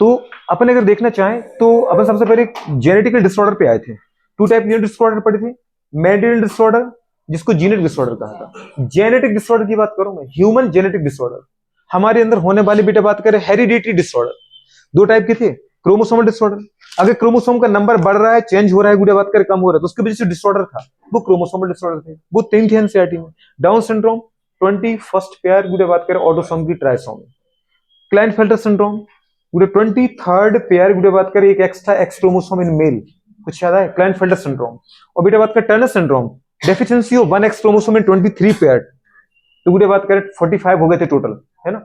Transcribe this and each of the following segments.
तो अपन अगर देखना चाहें तो अपन सबसे पहले जेनेटिकल डिसऑर्डर पे आए थे। टू टाइप जेनेटिक डिसऑर्डर पढ़े थे, मेंडल डिसऑर्डर जिसको जीनेटिक डिसऑर्डर कहा था। जेनेटिक डिसऑर्डर की बात करूं मैं, ह्यूमन जेनेटिक डिसऑर्डर, हमारे अंदर होने वाली बेटा बात करें हेरिडिटरी डिसऑर्डर, दो टाइप के थे। क्रोमोसोमल डिसऑर्डर, अगर क्रोमोसोम का नंबर बढ़ रहा है, चेंज हो रहा है, गुड़े बात करें कम हो रहा है, तो उसकी वजह से डिसऑर्डर था, वो क्रोमोसोमल डिसऑर्डर थे। वो तीन थे एनसीईआरटी में। डाउन सिंड्रोम 21st पेयर गुड़े बात करें ऑटोसोम की ट्राइसोमी। क्लाइनफेल्टर सिंड्रोम गुड़े 23rd पेयर गुड़े बात करें एक extra X chromosome in male, कुछ याद है, क्लाइनफेल्टर सिंड्रोम। और बेटा बात करें Turner syndrome, deficiency of 1 X chromosome in 23 pair, तो गुड़े बात करें 45 हो गए थे टोटल, है ना।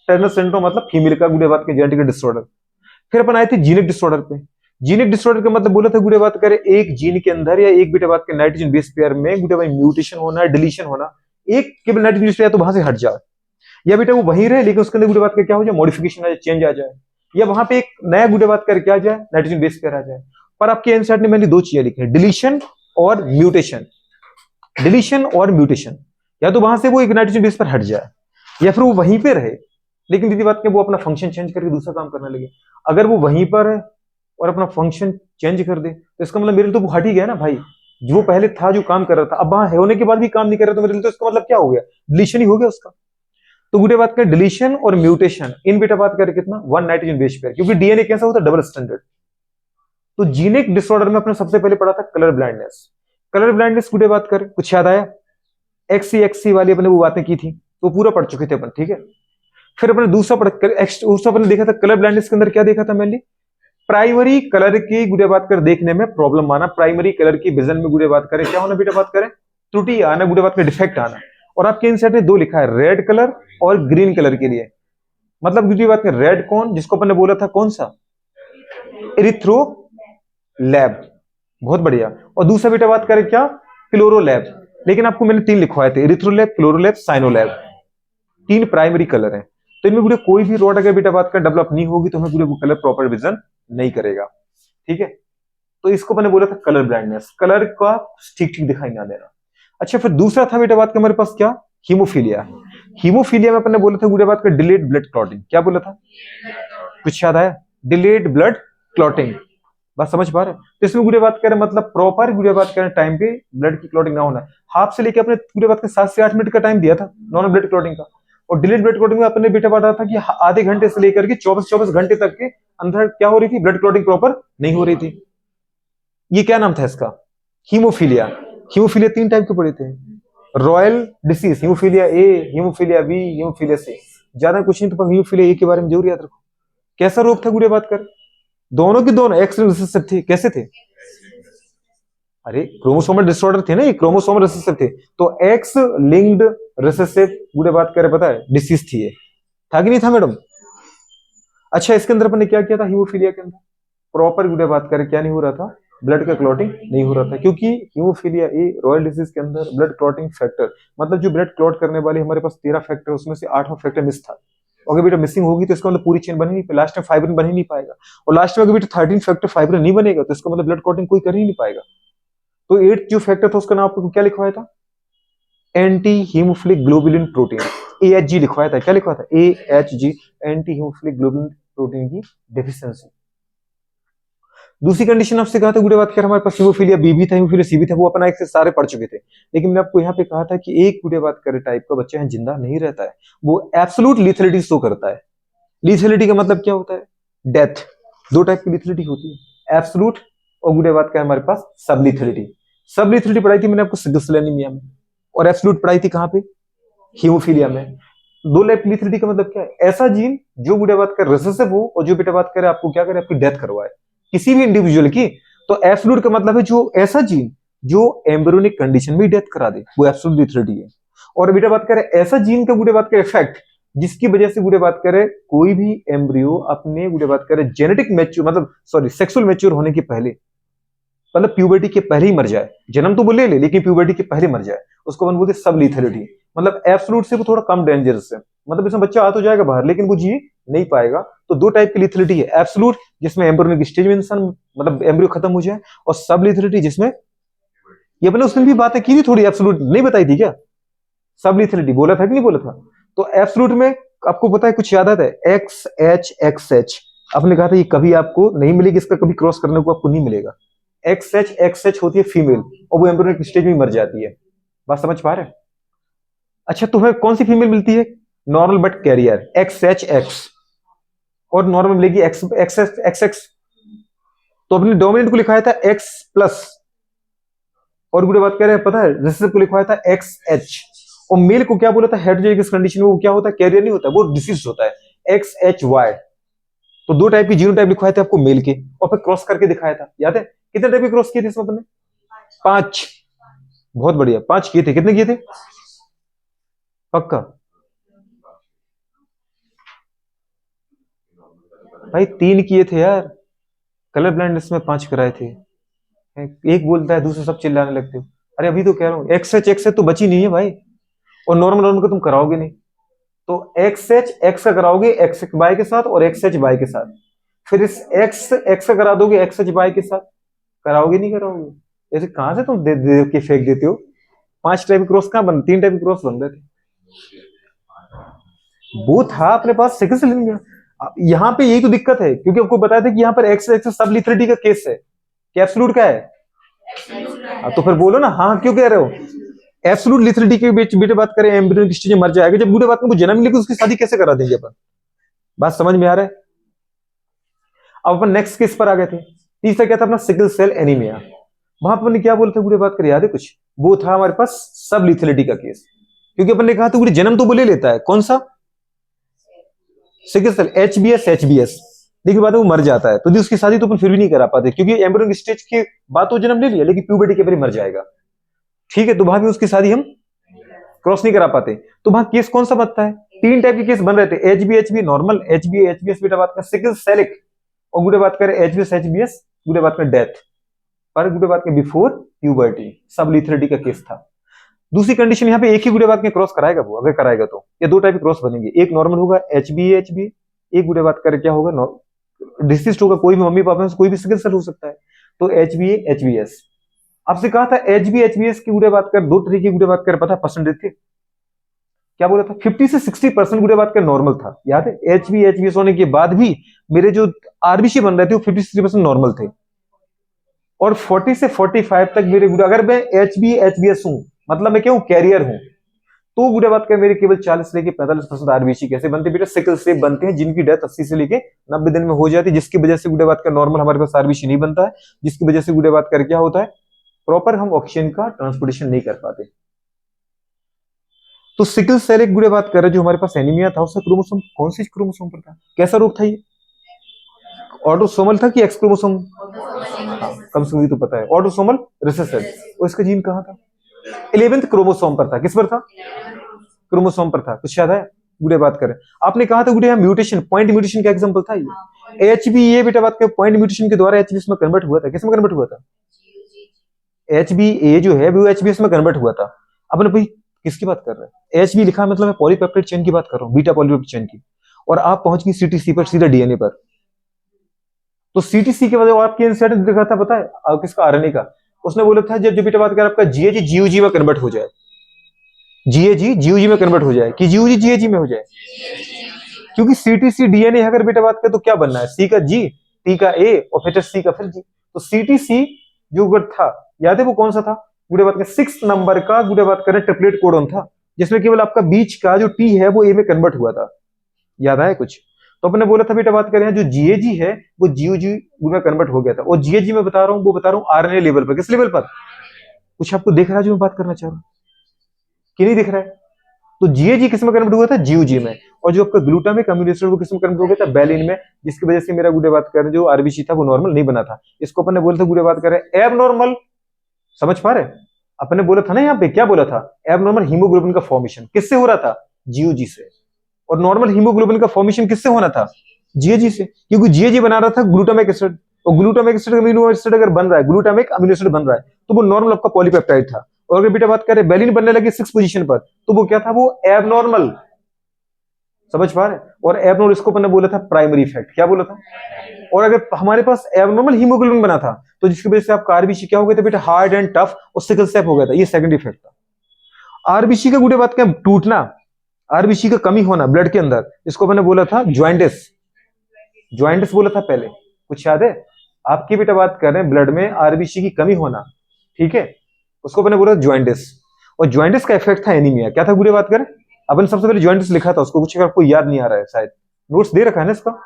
टर्नर सिंड्रोम मतलब फीमेल का गुड़े बात के जेनेटिक डिसऑर्डर। फिर अपन आए थे जीनिक डिसऑर्डर पे। जीनिक डिसऑर्डर का मतलब बोला था गुड़े बात करें एक जीन के अंदर या एक बेटे बात के नाइट्रोजन बेस पेयर में गुड़े भाई म्यूटेशन होना, डिलीशन होना, एक केवल नाइट्रोजन बेस पेयर तो वहां से हट जाए, या बेटा वो वहीं रहे लेकिन उसके अंदर गुड़े बात का क्या हो जाए, मॉडिफिकेशन आ जाए, चेंज आ जाए, या वहां पे एक नया गुड़े बात कर क्या आ जाए, नाइट्रोजन बेस पेयर आ जाए। पर आपके एनसीईआरटी ने मैंने दो चीजें लिखी है, डिलीशन और म्यूटेशन। डिलीशन और म्यूटेशन, या तो वहां से वो एक नाइट्रोजन बेस पर हट जाए या फिर वो वहीं पे रहे लेकिन दीदी बात क्या वो अपना फंक्शन चेंज करके दूसरा काम करने लगे। अगर वो वहीं पर है और अपना फंक्शन चेंज कर दे तो इसका मतलब मेरे लिए तो वो हट ही गया ना भाई, जो वो पहले था जो काम कर रहा था अब वहां होने के बाद भी काम नहीं कर रहा, तो मेरे लिए तो इसका मतलब क्या हो गया, डिलीशन ही हो गया उसका। तो गुटे बात करें डिलीशन और म्यूटेशन, इन बेटा बात करें कितना, 1 नाइट्रोजन बेस पेयर, क्योंकि डीएनए कैसा होता है, डबल स्टैंडर्ड। तो जीनिक डिसऑर्डर में अपने सबसे पहले पढ़ा था कलर ब्लाइंडनेस। कलर ब्लाइंडनेस गुटे बात करें, कुछ याद आया, एक्सी वाली अपने वो बातें की थी तो पूरा पढ़ चुके थे अपन, ठीक है। फिर अपने दूसरा दूसरा अपने देखा था कलर ब्लाइंडनेस के अंदर क्या देखा था, मेनली प्राइमरी कलर की गुड़े बात कर देखने में प्रॉब्लम आना, प्राइमरी कलर की विजन में गुड़े बात करें क्या होना, बेटा बात करें त्रुटि आना, गुड़े बात कर डिफेक्ट आना। और आपके इंसर्ट में दो लिखा है, रेड कलर और ग्रीन कलर के लिए, मतलब गुड़े बात कर रेड कौन, जिसको अपन ने बोला था कौन सा, एरिथ्रो लैब, बहुत बढ़िया। और दूसरा बेटा बात करें क्या, क्लोरो लैब, लेकिन आपको मैंने तीन लिखवाए थे, erythrolabe, chlorolabe, cyanolabe, तीन प्राइमरी कलर है। तो इनमें पूरे कोई भी रोड अगर बेटा बात कर डेवलप नहीं होगी तो हमें पूरे कलर प्रॉपर विजन नहीं करेगा, ठीक है। तो इसको मैंने बोला था कलर ब्लाइंडनेस, कलर का ठीक ठीक दिखाई ना देना। अच्छा फिर दूसरा था बेटा बात का हमारे पास क्या, हीमोफीलिया। हीमोफीलिया में अपन ने बोला था बेटा बात का डिलेड ब्लड क्लॉटिंग, क्या बोला था, कुछ याद आया, डिलेड ब्लड क्लॉटिंग, बात समझ पा रहे हैं। तो इसमें गुड़े बात करें मतलब प्रॉपर गुड़े बात करें टाइम पे ब्लड की क्लॉटिंग ना होना, हाफ से लेकर अपने गुड़े बात करें 7 से 8 मिनट का टाइम दिया था नॉर्मल ब्लड क्लॉटिंग का। और डिलेड ब्लड क्लॉटिंग में अपने बेटा बताया था कि आधे घंटे से लेकर के 24 घंटे तक के अंदर क्या हो रही थी, ब्लड क्लॉटिंग प्रॉपर नहीं हो रही थी। ये क्या नाम था इसका, हीमोफीलिया। हीमोफीलिया तीन टाइप के पड़े थे, royal disease, haemophilia A, haemophilia B, haemophilia C, ज्यादा कुछ नहीं, तो हीमोफीलिया ए के बारे में जरूर याद रखो। कैसा रोग था गुड़े बात कर, दोनों की दोनों एक्स रिसेसिव थे, कैसे थे, अरे क्रोमोसोमल डिसऑर्डर थे ना, ये क्रोमोसोमल रिसेसिव थे, तो एक्स लिंक्ड रिसेसिव गुड़े बात करें पता है डिसीज थी ये, था कि नहीं था मैडम। अच्छा इसके अंदर अपन ने क्या किया था, हीमोफीलिया के अंदर प्रॉपर गुड़े बात करें क्या नहीं हो रहा था, ब्लड का क्लॉटिंग नहीं हो रहा था, क्योंकि हीमोफीलिया ए रॉयल डिसीज के अंदर ब्लड क्लॉटिंग फैक्टर, मतलब जो ब्लड क्लॉट करने वाले हमारे पास 13 फैक्टर, उसमें से 8वां फैक्टर मिस था। अगर बेटा मिसिंग होगी तो इसका मतलब पूरी चेन बन ही नहीं, लास्ट में फाइब्रिन बन ही नहीं पाएगा, और लास्ट में अगर बेटा 13 फैक्टर फाइब्रिन नहीं बनेगा तो इसका मतलब ब्लड क्लॉटिंग कोई कर ही नहीं पाएगा। तो 8 जो फैक्टर था उसका नाम आपको क्या लिखवाया था, anti haemophilic globulin protein, AHG लिखवाया था, क्या लिखवाया था, AHG, anti haemophilic globulin protein की डेफिशिएंसी। दूसरी कंडीशन आपसे कहा था गुड़े बात कर हमारे पास हीमोफीलिया बी भी था, हीमोफीलिया सी भी था, वो अपना एक से सारे पढ़ चुके थे, लेकिन मैंने आपको यहाँ पे कहा था कि एक गुड़े बात करे टाइप का बच्चा है जिंदा नहीं रहता है, वो एब्सोल्यूट लीथैलिटी शो करता है। लीथैलिटी का मतलब क्या होता है, डेथ। दो टाइप की लीथैलिटी होती है, एब्सोल्यूट और गुड़े बात का हमारे पास सब लीथैलिटी। सब लीथैलिटी पढ़ाई थी मैंने आपको सिगसलेनिमिया में, और एब्सोल्यूट पढ़ाई थी कहां पे, हीमोफीलिया में। दो टाइप लीथैलिटी का मतलब क्या है, ऐसा जीन जो गुड़े बात कर रिसेसिव हो और जो बेटा बात करे आपको क्या करे, आपकी डेथ करवाए किसी भी इंडिविजुअल की। तो एब्सोल्यूट का मतलब है जो ऐसा जीन जो एम्ब्रियोनिक कंडीशन में डेथ करा दे, वो एब्सोल्यूट लीथैलिटी है। और बेटा बात करे ऐसा जीन का गुड़े बात करे इफेक्ट जिसकी वजह से गुड़े बात करे कोई भी एम्ब्रियो अपने गुड़े बात करे जेनेटिक मैच्योर मतलब सॉरी सेक्सुअल मैच्योर होने के पहले, मतलब प्यूबर्टी के पहले ही मर जाए, जन्म तो वो ले ले लेकिन प्यूबर्टी के पहले मर जाए, उसको अपन बोलते सब लीथैलिटी। मतलब एब्सोल्यूट से वो थोड़ा कम डेंजरस है, मतलब इसमें बच्चा आ तो जाएगा बाहर लेकिन वो जी नहीं पाएगा। तो दो टाइप की लीथैलिटी है, एब्सोल्यूट जिसमें एम्ब्रियोनिक स्टेज में इंसान मतलब एम्ब्रियो खत्म हो जाए, और सब लीथैलिटी जिसमें ये अपने उसमें भी बातें की थी थोड़ी, एब्सोल्यूट नहीं बताई थी क्या, सब लीथैलिटी बोला था कि नहीं बोला था। तो एब्सोल्यूट में आपको पता है कुछ याद आता है, एक्स एच एक्स एच, आपने कहा था ये कभी आपको नहीं मिलेगी, इसका कभी क्रॉस करने को आपको नहीं मिलेगा। एक्स एच होती है फीमेल और वो एम्ब्रियोनिक स्टेज में मर जाती है। बात समझ पा रहे हैं? अच्छा, तुम्हें कौन सी फीमेल मिलती है? नॉर्मल बट कैरियर, एक्स और नॉर्मल मिलेगी एक्स एक्स। तो अपने डोमिनेंट को लिखाया था एक्स प्लस, और गुड़े बात कर रहे हैं पता है रिसेसिव को लिखवाया था एक्स एच। और मेल को क्या बोला था हेटेरोजाइगस कंडीशन में, वो क्या होता है कैरियर नहीं होता, वो डिसीज होता है एक्स एच वाई। तो दो टाइप की जीनोटाइप लिखवाए थे आपको मेल के, और फिर क्रॉस करके दिखाया था, याद है? कितने टाइप के क्रॉस किए थे इसमें अपने? 5। बहुत बढ़िया, 5 किए थे। कितने किए थे पक्का? भाई 3 किए थे यार, कलर ब्लाइंडनेस में 5 कराए थे। एक बोलता है दूसरे सब चिल्लाने लगते हो। अरे अभी तो कह रहा हूँ एक्स एच तो बची नहीं है भाई, और नॉर्मल नॉर्मल को तुम कराओगे नहीं। तो एक्स का कराओगे एक्स वाई के साथ और एक्स एच वाई के साथ, फिर इस एक्स का करा दोगे एक्स एच वाई के साथ। कराओगे नहीं कराओगे? ऐसे कहां से तुम दे के फेंक देते हो? 5 टाइप क्रॉस कहां बन, 3 टाइप क्रॉस बन रहे थे। वो था अपने पास सिकल सेल एनीमिया। यहाँ पे यही तो दिक्कत है, क्योंकि आपको बताया था कि यहाँ पर एक्स एक्स सब लिथरेटी का केस है, कि एब्सोल्यूट क्या है? तो फिर बोलो ना हाँ, क्यों कह रहे हो? एब्सोल्यूट लिथरेटी के बीच बेटे बात करें एम्ब्रियोनिक स्टेज में मर जाएगा, जब बूढ़े बात में जन्म लेके उसकी शादी कैसे करा देंगे अपन? बात समझ में आ रहा है? अब अपन नेक्स्ट केस पर आ गए थे। तीसरा क्या था अपना? Sickle cell anaemia. वहां पर अपन ने क्या बोला था बूढ़े बात कर, याद है कुछ? वो था हमारे पास सब लिथरेटी का केस, क्योंकि अपन ने कहा था बूढ़े जन्म तो वो ले लेता है, कौन सा? Sickle cell HbS. लेकिन बाद में वो मर जाता है, तो उसकी शादी तो अपन फिर भी नहीं करा पाते, क्योंकि एम्ब्रियोनिक स्टेज के बाद तो जन्म ले लिया, लेकिन प्यूबर्टी के पर मर जाएगा। ठीक है, तो वहां भी उसकी शादी हम क्रॉस नहीं करा पाते। तो वहां केस कौन सा बनता है? 3 टाइप के केस बन रहे थे, एचबी नॉर्मल, एचबीएस बेटा बात कर सिकल सेलिक, और गुडे बात करें एचबीएस गुडे बात में डेथ, पर गुडे बात में बिफोर प्यूबर्टी सब लिथरेटी का केस था। दूसरी कंडीशन यहाँ पे एक ही गुडे बात में क्रॉस कराएगा वो, अगर कराएगा तो ये 2 टाइप के क्रॉस बनेंगे, एक नॉर्मल होगा एचबी, एक गुडे बात करें क्या होगा डिसीज होगा, कोई भी मम्मी पापा में कोई भी सिकल सेल हो सकता है, तो एचबीएस। आपसे कहा था एचबीएस की गुडे बात कर 2 तरीके की गुडे बात कर, पता परसेंटेज थे क्या बोला था? 50 से 60% गुडे बात कर नॉर्मल था, याद है? एचबीएस होने के बाद भी मेरे जो आरबीसी बन रहे थे वो 50-60% नॉर्मल थे, और 40 से 45 तक मेरे गुडे, अगर मैं एचबीएस हूं मतलब मैं क्या हूं? कैरियर हूं, तो गुडे बात कर मेरे केवल 40 से लेके 45% आरबीसी कैसे बनते बेटा? सिकल से बनते हैं, जिनकी डेथ 80 से लेके 90 दिन में हो जाती है, जिसकी वजह से गुडे बात कर नॉर्मल हमारे पास आरबीसी नहीं बनता है, जिसकी वजह से गुडे बात कर क्या होता है? प्रॉपर हम ऑक्सीजन का ट्रांसपोर्टेशन नहीं कर पाते। तो सिकल सेल एक गुड़े बात कर रहे जो हमारे पास एनीमिया था, उसका क्रोमोसोम कौन सी क्रोमोसोम पर था? कैसा रोग था ये? ऑटोसोमल था कि एक्स क्रोमोसोम? हाँ, कम से कम तो पता है ऑटोसोमल रिसेसिव। और इसका जीन कहाँ था? 11th क्रोमोसोम पर था। किस पर था? क्रोमोसोम पर था। कुछ याद है? गुड़े बात करें, आपने कहा था गुड़े यहाँ म्यूटेशन, पॉइंट म्यूटेशन का एग्जांपल था ये। एचबीए बेटा बात करें पॉइंट म्यूटेशन के द्वारा एचबीएस में कन्वर्ट हुआ था। किस में कन्वर्ट हुआ था? एचबीए जो है वो एचबीएस में कन्वर्ट हुआ था। अपने भाई किसकी बात कर रहे हैं? एचबी लिखा मतलब मैं पॉलीपेप्टाइड चेन की बात कर रहा हूँ, बीटा पॉलीपेप्टाइड चेन की, और आप पहुंच गई सीटीसी पर, सीधा डीएनए पर। तो सीटीसी के वजह आपके एनसीईआरटी ने देखा था पता है किसका? आरएनए का। उसने बोला था जब बेटा बात कर आपका जीएजी जीओजी में कन्वर्ट हो जाए, जीएजी जीओजी में कन्वर्ट हो जाए, कि जीओजी जीएजी में हो जाए, क्योंकि सीटीसी डीएनए अगर बेटा बात कर तो क्या बनना है? सी का जी, टी का ए, और फिर सी का फिर जी। तो सीटीसी जो वर्ड था, याद है वो कौन सा था? गुड़े बात करें 6 नंबर का गुड़े बात करें ट्रिपलेट कोडन था, जिसमें केवल आपका बीच का जो टी है वो ए में कन्वर्ट हुआ था। याद आया कुछ? तो अपने बोला था बेटा बात करें जो जीएजी है वो जीओजी में कन्वर्ट हो गया था, और जीएजी में बता रहा हूं, वो बता रहा हूं आरएनए लेवल पर। किस लेवल पर? कुछ आपको दिख रहा है जो मैं बात करना चाह रहा हूं कि नहीं दिख रहा है? तो जीएजी किस में कन्वर्ट हुआ था? जीओजी में। और जो आपका ग्लूटामिक अमीनो एसिड वो किस में कन्वर्ट हो गया था? बैलिन में, जिसकी वजह से मेरा गुड़े बात करें जो आरबीसी था वो नॉर्मल नहीं बना था। इसको अपन ने बोला था गुड़े बात करें एब नॉर्मल। समझ पा रहे? अपन ने बोला था ना यहाँ पे, क्या बोला था? एब नॉर्मल हीमोग्लोबिन का फॉर्मेशन किससे हो रहा था? जीओजी से। और नॉर्मल हीमोग्लोबिन का फॉर्मेशन किससे होना था? जीएजी से, क्योंकि जीएजी बना रहा था ग्लूटामिक एसिड, और ग्लूटामिक एसिड अमीनो एसिड अगर बन रहा है, ग्लूटामिक अमीनो एसिड बन रहा है, तो वो नॉर्मल आपका पॉलीपेप्टाइड था। और अगर बेटा बात करें बैलिन बनने लगे 6 पोजीशन पर, तो वो क्या था? वो एबनॉर्मल। समझ पा रहे? और एबनॉर्मल इसको अपन ने बोला था प्राइमरी इफेक्ट। क्या बोला था? और अगर हमारे पास एबनॉर्मल हीमोग्लोबिन बना था, तो जिसकी वजह से आपका आरबीसी क्या हो गया था बेटा? हार्ड एंड टफ और सिकल सेल हो गया था। ये सेकंड इफेक्ट था। आरबीसी का गुड़े बात क्या? टूटना, आरबीसी का कमी होना ब्लड के अंदर, इसको मैंने बोला था ज्वाइंटिस। ज्वाइंटिस बोला था पहले, कुछ याद है? आपकी बेटा बात कर रहे हैं ब्लड में आरबीसी की कमी होना, ठीक है, उसको मैंने बोला ज्वाइंटिस, और ज्वाइंटिस का इफेक्ट था एनीमिया। क्या था गुड़े बात करें? अपन सबसे पहले ज्वाइंटिस लिखा था, उसको कुछ अगर आपको याद नहीं आ रहा है, शायद नोट्स दे रखा है ना इसका,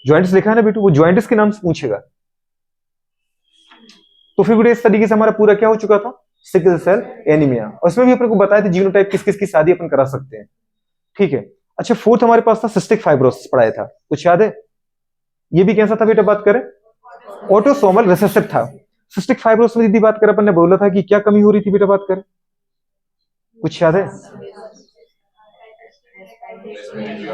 ज्वाइंटिस लिखा है ना बेटू, वो ज्वाइंटिस के नाम से पूछेगा। तो फिर बेटे इस तरीके से हमारा पूरा क्या हो चुका था, सिकल सेल एनीमिया, और इसमें भी अपने को बताया था जीनोटाइप किस किस की शादी अपन करा सकते हैं, ठीक है। अच्छा, फोर्थ हमारे पास था सिस्टिक फाइब्रोसिस, पढ़ाया था, कुछ याद है? ये भी कैसा था बेटा बात करें? ऑटोसोमल रिसेसिव था। सिस्टिक फाइब्रोसिस में दीदी बात करें, अपन ने बोला था कि क्या कमी हो रही थी बेटा बात करें, कुछ याद है?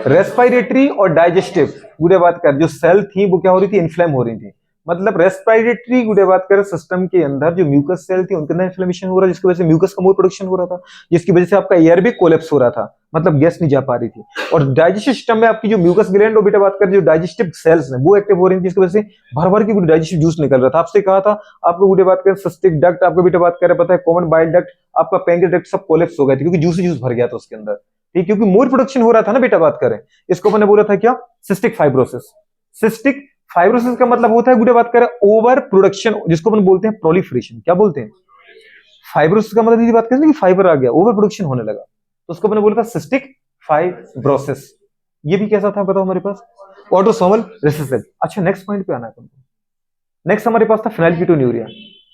रेस्पिरेटरी और डाइजेस्टिव गुड़े बात कर, जो सेल थी वो क्या हो रही थी, इन्फ्लेम हो रही थी। मतलब रेस्पिरेटरी गुड़े बात कर सिस्टम के अंदर जो म्यूकस सेल थी उनके अंदर इन्फ्लेमेशन हो रहा है, जिसकी वजह से म्यूकस का मोर प्रोडक्शन हो रहा था, जिसकी वजह से आपका एयर भी कोलेप्स हो रहा था, मतलब गैस नहीं जा पा रही थी। और डाइजेस्टिव सिस्टम में आपकी जो म्यूकस ग्लैंड और बेटा बात कर जो डाइजेस्टिव सेल्स हैं वो एक्टिव हो रही थी, जिसकी वजह से भर भर की डाइजेस्टिव जूस निकल रहा था। आपसे कहा था आपको गुड़े बात कर सिस्टिक डक्ट, आपको बेटा बात कर पता है कॉमन बाइल डक्ट, आपका पैंक्रियाटिक डक्ट सब कोलेप्स हो गए थे, क्योंकि जूस ही जूस भर गया था उसके अंदर, ठीक, क्योंकि मोर प्रोडक्शन हो रहा था ना बेटा बात करें। इसको मैंने बोला था क्या, सिस्टिक फाइब्रोसिस। सिस्टिक फाइब्रोसिस का मतलब होता है गुड़े बात करें ओवर प्रोडक्शन, जिसको अपन बोलते हैं प्रोलिफरेशन। क्या बोलते हैं? फाइब्रोसिस का मतलब दीदी बात करें कि फाइबर आ गया, ओवर प्रोडक्शन होने लगा, तो उसको मैंने बोला था सिस्टिक फाइब्रोसिस। ये भी कैसा था बताओ हमारे पास, ऑटोसोमल रिसेसिव। अच्छा, नेक्स्ट पॉइंट पे आना है। नेक्स्ट हमारे पास था फिनाइलकीटोन्यूरिया,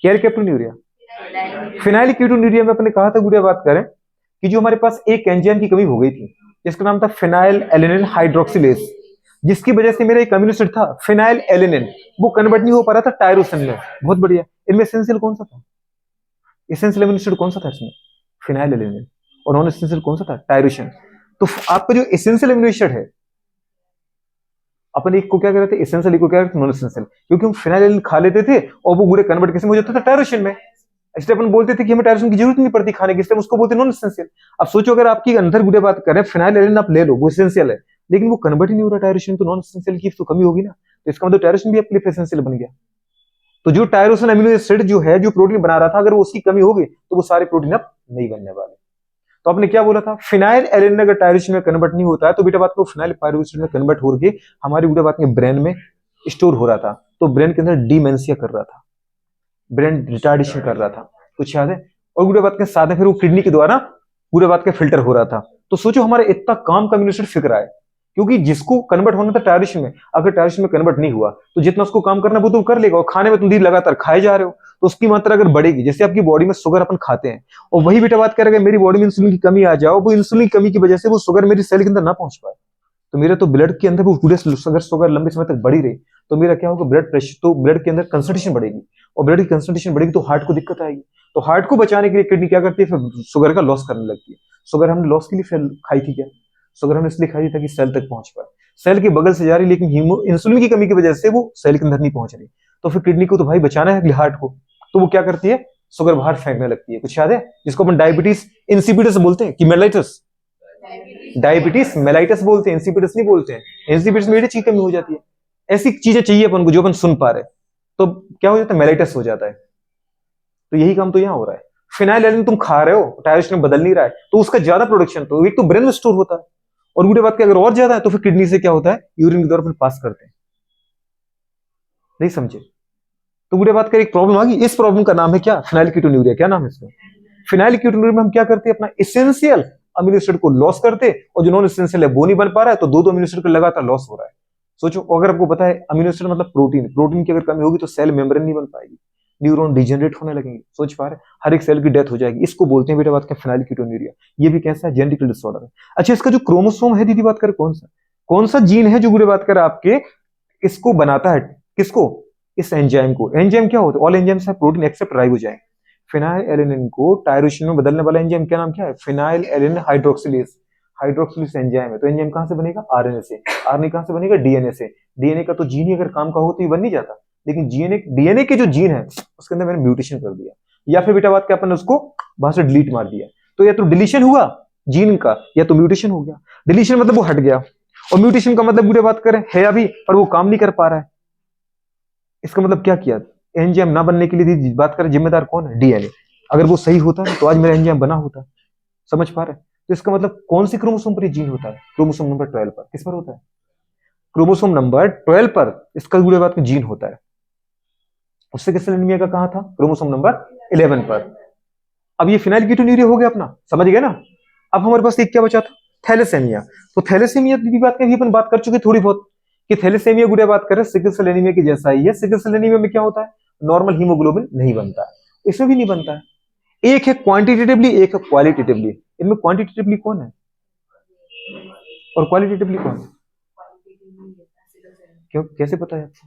कैरकेप्टोन्यूरिया। फिनाइलकीटोन्यूरिया में अपने कहा था गुड़िया बात करें कि जो हमारे पास एक एंजाइम की कमी हो गई थी, जिसका नाम था फिनाइल एलेनिन हाइड्रोक्सिलेज, जिसकी वजह से मेरा एक अमीनो एसिड था फिनाइल एलेनिन, वो कन्वर्ट नहीं हो पा रहा था टायरोसिन में। बहुत बढ़िया। इनमें एसेंशियल कौन सा था, एसेंशियल अमीनो एसिड कौन सा था इसमें? Phenyl alanine. और नॉन एसेंशियल कौन सा था? टायरोसिन। तो आपका जो एसेंशियल अमीनो एसिड है, अपन एक को क्या करते थे एसेंशियल, एक को क्या करते थे नॉन एसेंशियल, क्योंकि हम फिनाइल खा लेते थे और वो पूरे कन्वर्ट कैसे हो जाता था टायरोसिन में। इसलिए अपन बोलते थे कि हमें टायरोसिन की जरूरत नहीं पड़ती खाने की, इसलिए उसको बोलते नॉन एसेंशियल। अब सोचो अगर आपकी अंदर गुड़े बात करें फिनाइल एलेनिन आप ले लो, वो एसेंशियल है, लेकिन वो कन्वर्ट ही नहीं हो रहा टायरोसिन, तो नॉन एसेंशियल की तो कमी होगी ना, तो इसका मतलब टायरोसिन भी आपके लिए एसेंशियल बन गया। तो जो टायरोसिन अमीनो एसिड जो है जो प्रोटीन बना रहा था, अगर वो उसकी कमी होगी तो वो सारे प्रोटीन अब नहीं बनने वाले। तो आपने क्या बोला था, फिनाइल एलेनिन अगर टायरोसिन में कन्वर्ट नहीं होता है तो बेटा बात को फिनाइल पायरोसिन में कन्वर्ट होकर हमारी बेटा बात में ब्रेन में स्टोर हो रहा था, तो ब्रेन के अंदर डिमेंशिया कर रहा था, ब्रेन रिटार्डेशन कर रहा था, कुछ याद है? और पूरे बात के साथ में फिर वो किडनी के द्वारा पूरे बात का फिल्टर हो रहा था। तो सोचो हमारा इतना काम का अमीनो एसिड फिक्र है, क्योंकि जिसको कन्वर्ट होना था टायरोसिन में, अगर टायरोसिन में कन्वर्ट नहीं हुआ तो जितना उसको काम करना वो तो कर लेगा, और खाने में तुम दिन लगातार खाए जा रहे हो तो उसकी मात्रा अगर बढ़ेगी, जैसे आपकी बॉडी में शुगर अपन खाते हैं, और वही बेटा बात करेगा मेरी बॉडी में इंसुलिन की कमी आ जाओ, वो इंसुलिन की कमी की वजह से वो शुगर मेरी सेल के अंदर ना पहुंच पाए, तो मेरा तो ब्लड के अंदर वो पूरे अगर शुगर लंबे समय तक बढ़ी रही तो मेरा क्या होगा, ब्लड प्रेशर, तो ब्लड के अंदर कंसंट्रेशन बढ़ेगी, और ब्लड की कंसंट्रेशन बढ़ेगी तो हार्ट को दिक्कत आएगी। तो हार्ट को बचाने के लिए किडनी क्या करती है, फिर शुगर का लॉस करने लगती है। शुगर हमने लॉस के लिए फिर खाई थी क्या? शुगर हमने इसलिए खाई थी ताकि सेल तक पहुंच पाए, सेल के बगल से जा रही, लेकिन इंसुलिन की कमी की वजह से वो सेल के अंदर नहीं पहुंच रही, तो फिर किडनी को तो भाई बचाना है हार्ट को, तो वो क्या करती है, शुगर बाहर फेंकने लगती है। कुछ याद है? जिसको अपन डायबिटीज इंसिपिडस बोलते हैं कि मेलाइटस, डायबिटीज मेलाइटस बोलते हैं, इंसिपिडस नहीं बोलते हैं। इंसिपिडस में एडिच की कमी हो जाती है, ऐसी चीजें चाहिए अपन को जो अपन सुन पा रहे, तो क्या हो जाता है, मेलाइटस हो जाता है। तो यही काम तो यहाँ हो रहा है, फिनाइल एलेनिन तुम खा रहे हो, टायरोसिन में बदल नहीं रहा है, तो उसका ज्यादा प्रोडक्शन तो एक तो ब्रेन में स्टोर होता है, और बुरी बात की अगर और ज्यादा है तो फिर किडनी से क्या होता है, यूरिन के द्वारा फिर पास करते हैं। नहीं समझे? तो बुरी बात का एक प्रॉब्लम आ गई, इस प्रॉब्लम का नाम है क्या, फिनाइलकीटोन्यूरिया। क्या नाम है इसका? फिनाइलकीटोन्यूरिया में हम क्या करते हैं, अपना एसेंशियल अमीनो एसिड को लॉस करते, और जो नॉन एसेंशियल है वो नहीं बन पा रहा है, तो दो दो अमीनो एसिड का लगातार लॉस हो रहा है। सोचो अगर आपको पता है अमीनो एसिड मतलब प्रोटीन, प्रोटीन की अगर कमी होगी तो सेल मेम्ब्रेन नहीं बन पाएगी, न्यूरॉन डिजेनरेट होने लगेंगे, सोच पा रहे, हर एक सेल की डेथ हो जाएगी। इसको बोलते हैं बेटा बात का फिनाइलकीटोन्यूरिया। ये भी कैसा है, जेनेटिकल डिसऑर्डर है। अच्छा, इसका जो क्रोमोसोम है दीदी बात करें, कौन सा जीन है जो बुरे बात कर आपके इसको बनाता है, किसको, इस एंजाइम को। एंजाइम क्या होता है, ऑल एंजाइम्स है protein except ribozyme. Phenylalanine को टायरोसिन में बदलने वाला एंजाइम क्या नाम क्या है, phenylalanine hydroxylase. Hydroxylase enzyme है, तो एंजाइम कहां से बनेगा, आरएनए से। आरएनए कहां से बनेगा, डीएनए से। डीएनए का तो जीन ही अगर काम का हो तो ये बन नहीं जाता, लेकिन डीएनए के जो जीन है उसके अंदर मैंने म्यूटेशन कर दिया, या फिर बेटा बात क्या अपन ने उसको वहां से डिलीट मार दिया, तो या तो डिलीशन हुआ जीन का या तो म्यूटेशन हो गया। डिलीशन मतलब वो हट गया, और म्यूटेशन का मतलब बुरे बात करें है अभी पर वो काम नहीं कर पा रहा है। इसका मतलब क्या किया, एंजाइम ना बनने के लिए बात करें जिम्मेदार कौन है, डीएनए। अगर वो सही होता तो आज मेरा एंजाइम बना होता। समझ पा रहे हैं? तो इसका मतलब कौन सी क्रोमोसोम पर ये जीन होता है, क्रोमोसोम नंबर 12 पर। किस पर होता है, क्रोमोसोम नंबर 12 पर इसका गुड़े बात में जीन होता है। उससे किस एनीमिया का कहा था? क्रोमोसोम नंबर 11 पर। अब ये फिनाइलकीटोन्यूरिया हो गया अपना, समझ गए ना। अब हमारे पास एक क्या बचा था? थैलेसेमिया। तो थैलेसेमिया की बात करें, अपन बात कर चुके थोड़ी बहुत कि थैलेसेमिया गुड़े बात करें सिकल सेल एनीमिया की जैसा ही है। सिकल सेल एनीमिया में क्या होता है? नॉर्मल हीमोग्लोबिन नहीं बनता है, इसमें भी नहीं बनता है। एक है क्वांटिटेटिवली, एक है क्वालिटेटिवली। इनमें क्वांटिटेटिवली कौन है और क्वालिटेटिवली कौन है? क्यों, कैसे पता है आपको?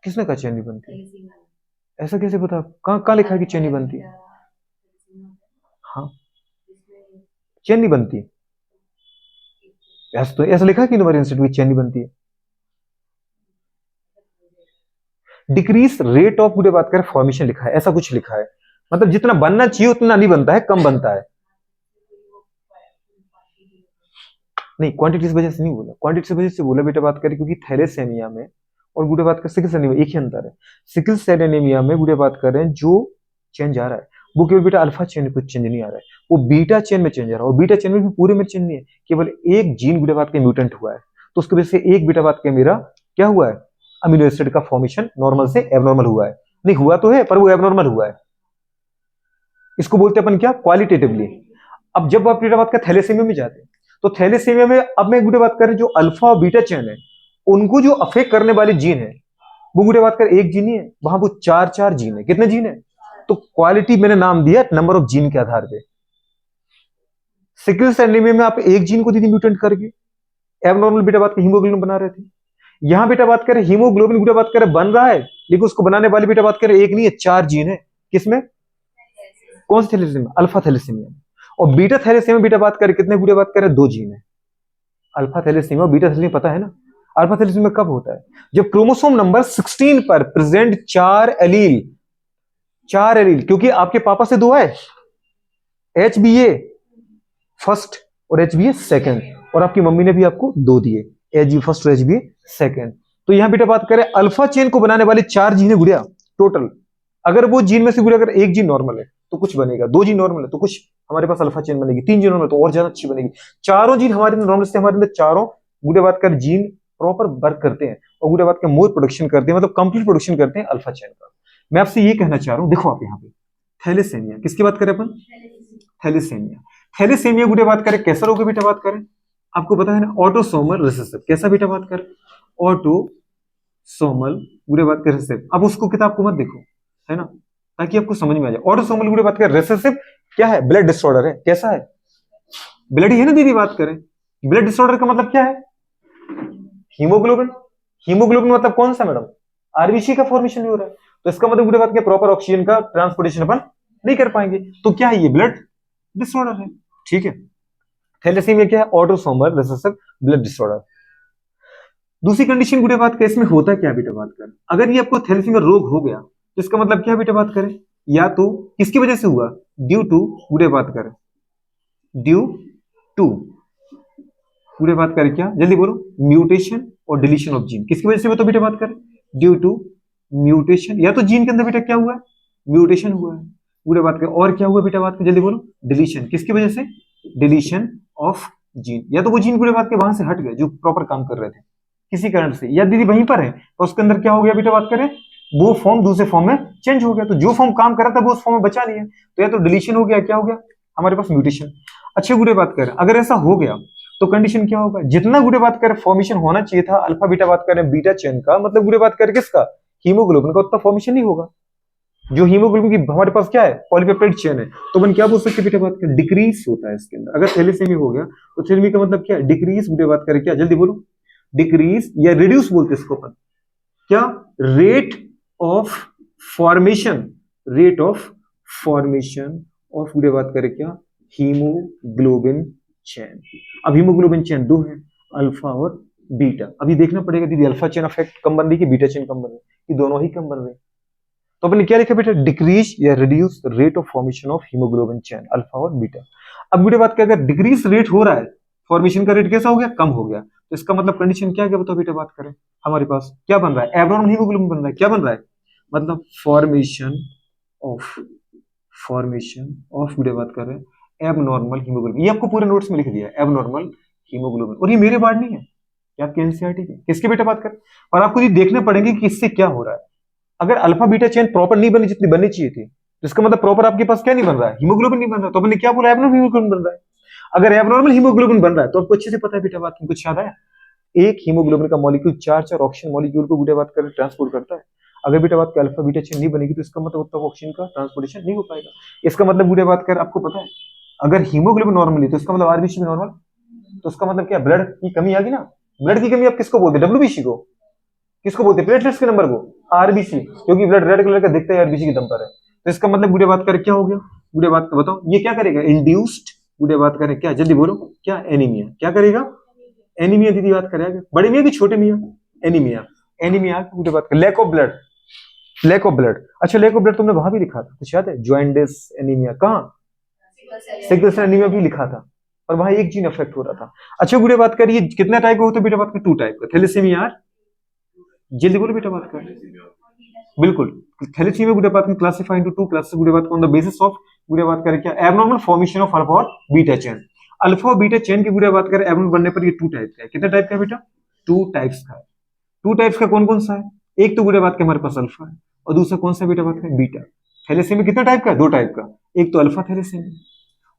किसने कहा चेन नहीं बनती? ऐसा कैसे पता? कहाँ कहाँ लिखा है कि चेन नहीं बनती? हाँ, चेन नहीं बनती। ऐसा तो ऐसा लिखा है कि यूनिवर्सिटी इंस्टीट्यूट चेन नहीं बनती है। डिक्रीज रेट ऑफ गुड़े बात करें फॉर्मेशन लिखा है, ऐसा कुछ लिखा है। मतलब जितना बनना चाहिए उतना नहीं बनता है, कम बनता है। नहीं, क्वांटिटी की वजह से नहीं बोला, क्वांटिटी की वजह से बोला बेटा बात करें, क्योंकि थैलेसेमिया में और गुड़े बात कर सिकल सेल एनीमिया एक ही अंतर है। सिकल सेल एनीमिया में गुड़े बात कर रहे हैं जो चेंज आ रहा है वो केवल बेटा अल्फा चेन में कुछ चेंज नहीं आ रहा है, वो बीटा चेन में चेंज आ रहा है। और बीटा चेन में भी पूरे में चेंज नहीं है, केवल एक जीन गुड़े बात के म्यूटेंट हुआ है। तो उसकी वजह से एक बीटा बात के मेरा क्या हुआ है? अमीनो एसिड का फॉर्मेशन नॉर्मल से एबनॉर्मल हुआ है। नहीं हुआ तो है, पर वो एबनॉर्मल हुआ है। इसको बोलते हैं अपन क्या? क्वालिटेटिवली। अब जब आप बेटा बात का थैलेसीमिया में जाते हैं तो थैलेसीमिया में अब मैं गुड़े बात करें जो अल्फा और बीटा चेन है उनको जो अफेक्ट करने वाले जीन है वो गुड़े बात कर एक जीन ही है, वहां वो चार चार जीन है। कितने जीन है? तो क्वालिटी मैंने नाम दिया नंबर ऑफ जीन के आधार पे। सिकल सेल एनीमिया में आप एक जीन को दीदी म्यूटेंट करके एबनॉर्मल बीटा बात का हीमोग्लोबिन बना रहे थे। यहां बेटा बात करें हीमोग्लोबिन गुड़े बात करें बन रहा है, लेकिन उसको बनाने वाली बेटा बात करें एक नहीं है, चार जीन है। किसमें? कौन सी थैलेसीमिया? Alpha thalassaemia. और बीटा थैलेसीमिया बेटा बात करें कितने गुड़े बात करें? दो जीन है। अल्फा थैलेसीमिया और बीटा थैलेसीमिया पता है ना। अल्फा थैलेसीमिया कब होता है? जब क्रोमोसोम नंबर 16 पर प्रेजेंट चार एलील, क्योंकि आपके पापा से दो है, एच बी ए फर्स्ट और एच बी ए सेकेंड, और आपकी मम्मी ने भी आपको दो दिए, एच बी फर्स्ट और एच बी ए सेकेंड। तो यहां बेटा बात करें अल्फा चेन को बनाने वाले चार जीन है गुड़िया टोटल। अगर वो जीन में से गुड़िया अगर एक जीन नॉर्मल है तो कुछ बनेगा, दो जीन नॉर्मल है तो कुछ हमारे पास अल्फा चेन बनेगी, तीन जीन नॉर्मल तो और ज्यादा अच्छी बनेगी। चारों जीन हमारे अंदर नॉर्मल से हमारे अंदर चारों गुड़िया बात कर जीन प्रॉपर वर्क करते हैं और गुड़िया बात का मोर प्रोडक्शन करते हैं, मतलब कंप्लीट प्रोडक्शन करते हैं अल्फा चेन का। मैं आपसे ये कहना चाह रहा हूं, देखो आप यहाँ पे थैलेसेमिया किसकी बात करें अपन? थैलेसेमिया। थैलेसेमिया गुड़िया बात करें कैसा रोग है बेटा बात करें? आपको पता है ना, ऑटोसोमल रिसेसिव। कैसा बेटा बात करें? ऑटोसोमल गुड़िया बात करें रिसेसिव। अब उसको किताब को मत देखो, है ना, ताकि आपको समझ में आ जाए। ऑटोसोमल गुड़िया बात करें रिसेसिव क्या है? ब्लड डिसऑर्डर है। कैसा है? ब्लड ही है ना दीदी बात करें। ब्लड डिसऑर्डर का मतलब क्या है? हीमोग्लोबिन। हीमोग्लोबिन मतलब कौन सा मैडम? आरबीसी का फॉर्मेशन नहीं हो रहा है, तो इसका मतलब गुड़िया बात के प्रॉपर ऑक्सीजन का ट्रांसपोर्टेशन अपन नहीं कर पाएंगे, तो क्या है? ये ब्लड डिसऑर्डर है। ठीक है, थैलेसीमिया क्या है? Autosomal recessive blood disorder. दूसरी कंडीशन गुड़िया बात इसमें होता क्या बेटा बात कर? अगर ये आपको थैलेसीमिया रोग हो गया तो इसका मतलब क्या बेटा बात करें? या तो किसकी वजह से हुआ? ड्यू टू गुड़िया बात करें, ड्यू टू गुड़िया बात करें क्या? जल्दी बोलो। म्यूटेशन और डिलीशन ऑफ जीन। किसकी वजह से हुआ? तो बेटा बात करें ड्यू टू म्यूटेशन, या तो जीन के अंदर बेटा क्या हुआ है? म्यूटेशन हुआ है गुड़िया बात करें। और क्या हुआ बेटा बात करें? जल्दी बोलो। डिलीशन। किसकी वजह से? Deletion of gene. या तो वो जीन गुड़िया बात के वहां से हट गए जो प्रॉपर काम कर रहे थे किसी कारण से, या दीदी वहीं पर है तो उसके अंदर क्या हो गया बेटा बात करें? वो फॉर्म दूसरे फॉर्म में चेंज हो गया, तो जो फॉर्म काम कर रहा था वो उस फॉर्म में बचा नहीं है, तो या तो डिलीशन हो गया, क्या हो गया हमारे पास? म्यूटेशन। अच्छे गुड़े बात करें अगर ऐसा हो गया तो कंडीशन क्या होगा? जितना गुड़े बात करें फॉर्मेशन होना चाहिए था अल्फा बीटा बात करें बीटा चेन का, मतलब गुड़े बात करें किसका? हीमोग्लोबिन का, उतना फॉर्मेशन नहीं होगा। जो हीमोग्लोबिन की हमारे पास क्या है? पॉलीपेप्टाइड चेन है, तो अपन क्या बोल सकते हैं बेटा बात करें? डिक्रीज होता है इसके अंदर। अगर थैलेसीमिया हो गया तो थैलेसीमिया का मतलब क्या है? डिक्रीज गुड़े बात करें क्या? जल्दी बोलो। डिक्रीज या रिड्यूस बोलते हैं इसको अपन क्या? Rate of formation, rate of formation of गुड़े बात करें क्या? Haemoglobin chain. अब हीमोग्लोबिन चेन दो है, अल्फा और बीटा। अभी देखना पड़ेगा दीदी अल्फा चेन अफेक्ट कम बन रही कि बीटा चेन कम बन रही, कि दोनों ही कम बन रहे। तो अपने क्या लिखा बेटा? डिक्रीज या reduce rate of formation of haemoglobin chain alpha और बीटा। अब गुड़े बात क्या? अगर डिक्रीज रेट हो रहा है, फॉर्मेशन का रेट कैसा हो गया? कम हो गया, तो इसका मतलब कंडीशन क्या है बताओ बेटा बात करें? हमारे पास क्या बन रहा है? एब्नॉर्मल हीमोग्लोबिन बन रहा है। क्या बन रहा है? मतलब फॉर्मेशन ऑफ फॉर्मेशन ऑफ गुडे बात कर रहे हैं एबनॉर्मल हीमोग्लोबिन। ये आपको पूरे नोट्स में लिख दिया है एबनॉर्मल हीमोग्लोबिन, और ये मेरे बात नहीं है, ये आपके एनसीईआरटी के, किसके बेटा बात कर, और आपको ये देखने पड़ेंगे कि इससे क्या हो रहा है। अगर अल्फा बीटा चेन प्रॉपर नहीं बनी जितनी बननी चाहिए थी, तो इसका मतलब प्रॉपर आपके पास क्या नहीं बन रहा है, हीमोग्लोबिन नहीं बन रहा, तो आपने क्या बोला, एबनॉर्मल हीमोग्लोबिन बन रहा है। अगर एबनॉर्मल हीमोग्लोबिन बन रहा है तो आपको अच्छे से पता है बेटा बात की, कुछ याद आया, एक हीमोग्लोबिन का मॉलिक्यूल चार चार ऑक्सीजन मॉलिक्यूल को बेटा बात कर ट्रांसपोर्ट करता है। अगर बेटा बात कर अल्फा बीटा चेन नहीं बनेगी तो इसका मतलब तक ऑक्सीजन का ट्रांसपोर्टेशन नहीं हो पाएगा। इसका मतलब बेटा बात कर आपको पता है, अगर हीमोग्लोबिन नॉर्मल है तो इसका मतलब आरबीसी भी नॉर्मल, तो इसका मतलब क्या, ब्लड की कमी आ गई ना। ब्लड की कमी आप किसको बोलते हैं, डब्ल्यूबीसी को, किसको बोलते हैं, प्लेटलेट्स के नंबर को, आरबीसी, क्योंकि ब्लड रेड कलर का दिखता है आरबीसी के दम पर है। तो इसका मतलब बुढ़े बात करें क्या हो गया, बुढ़े बात का बताओ ये क्या करेगा, इंड्यूस्ड, बुढ़े बात करें क्या, जल्दी बोलो क्या, एनीमिया, क्या करेगा, एनीमिया। दीदी बात करेगा बड़े मियाँ की छोटे मियाँ, एनीमिया, एनीमिया बुढ़े बात कर, lack of blood, lack of blood. अच्छा लैक ऑफ ब्लड तुमने वहां भी लिखा था, कुछ याद है, जॉइंडिस एनीमिया, कहाँ, सिकल सेल एनीमिया भी लिखा था, और वहां एक जीन अफेक्ट हो रहा था। अच्छा बुढ़े बात करिए कितना टाइप का होता है बेटा बात कर, टू टाइप का, थैलेसीमिया, जल्दी बोलो बेटा बात कर, बिल्कुल, थैलेसीमिया गुडे बात क्लासिफाई इनटू टू क्लासेस गुडे बात ऑन द बेसिस ऑफ गुडे बात करें क्या, एबनॉर्मल फॉर्मेशन ऑफ अल्फा और बीटा चेन। अल्फा और बीटा चेन की गुडे बात करें एबनॉर्मल बनने पर ये टू टाइप का है, कितने टाइप का है बेटा, टू टाइप्स का है। टू टाइप्स का कौन कौन सा है, एक तो गुडे बात के हमारे पास अल्फा है, और दूसरा कौन सा बेटा बात का, बीटा। थैलेसीमिया कितने टाइप का है, दो टाइप का, एक तो अल्फा थैलेसीमिया